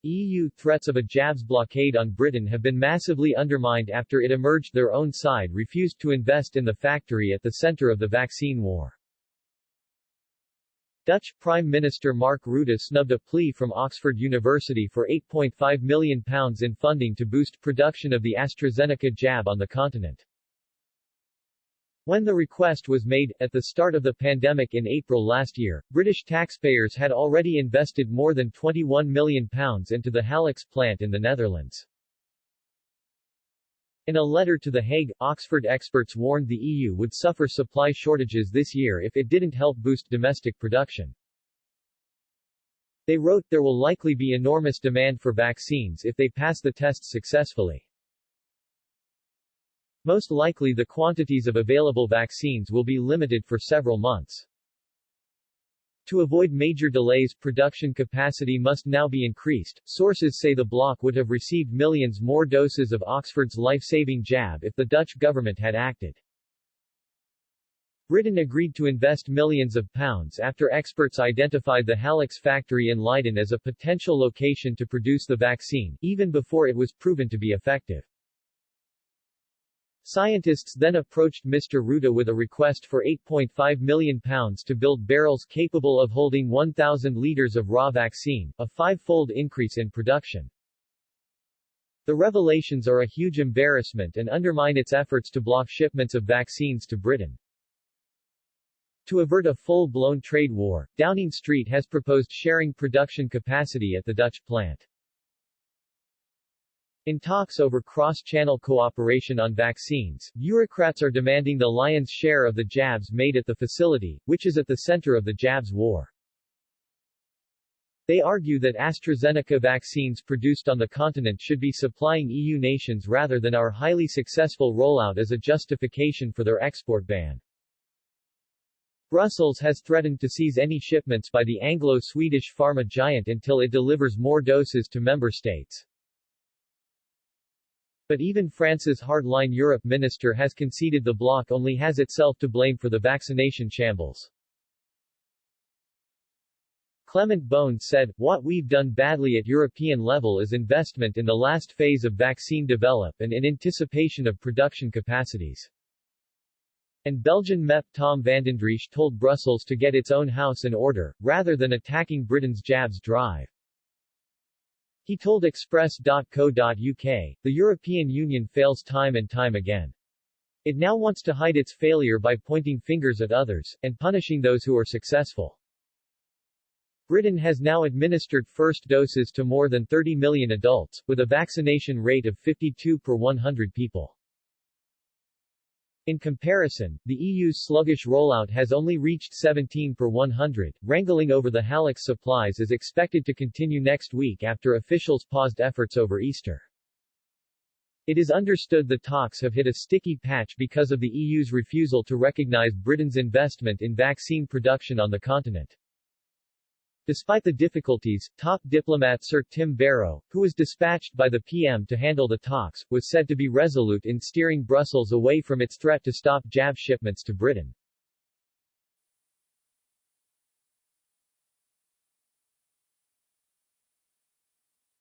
EU threats of a jabs blockade on Britain have been massively undermined after it emerged their own side refused to invest in the factory at the center of the vaccine war. Dutch Prime Minister Mark Rutte snubbed a plea from Oxford University for £8.5 million in funding to boost production of the AstraZeneca jab on the continent. When the request was made, at the start of the pandemic in April last year, British taxpayers had already invested more than £21 million into the Hallex plant in the Netherlands. In a letter to The Hague, Oxford experts warned the EU would suffer supply shortages this year if it didn't help boost domestic production. They wrote, there will likely be enormous demand for vaccines if they pass the tests successfully. Most likely the quantities of available vaccines will be limited for several months. To avoid major delays, production capacity must now be increased. Sources say the bloc would have received millions more doses of Oxford's life-saving jab if the Dutch government had acted. Britain agreed to invest millions of pounds after experts identified the Hallex factory in Leiden as a potential location to produce the vaccine, even before it was proven to be effective. Scientists then approached Mr. Rutte with a request for £8.5 million to build barrels capable of holding 1,000 litres of raw vaccine, a five-fold increase in production. The revelations are a huge embarrassment and undermine its efforts to block shipments of vaccines to Britain. To avert a full-blown trade war, Downing Street has proposed sharing production capacity at the Dutch plant. In talks over cross-channel cooperation on vaccines, bureaucrats are demanding the lion's share of the jabs made at the facility, which is at the center of the jabs war. They argue that AstraZeneca vaccines produced on the continent should be supplying EU nations rather than our highly successful rollout as a justification for their export ban. Brussels has threatened to seize any shipments by the Anglo-Swedish pharma giant until it delivers more doses to member states. But even France's hardline Europe minister has conceded the bloc only has itself to blame for the vaccination shambles. Clement Beaune said, "What we've done badly at European level is investment in the last phase of vaccine development and in anticipation of production capacities." And Belgian MEP Tom Vandendriesche told Brussels to get its own house in order, rather than attacking Britain's jabs drive. He told Express.co.uk, "The European Union fails time and time again. It now wants to hide its failure by pointing fingers at others, and punishing those who are successful." Britain has now administered first doses to more than 30 million adults, with a vaccination rate of 52 per 100 people. In comparison, the EU's sluggish rollout has only reached 17 per 100. Wrangling over the Hallex supplies is expected to continue next week after officials paused efforts over Easter. It is understood the talks have hit a sticky patch because of the EU's refusal to recognize Britain's investment in vaccine production on the continent. Despite the difficulties, top diplomat Sir Tim Barrow, who was dispatched by the PM to handle the talks, was said to be resolute in steering Brussels away from its threat to stop jab shipments to Britain.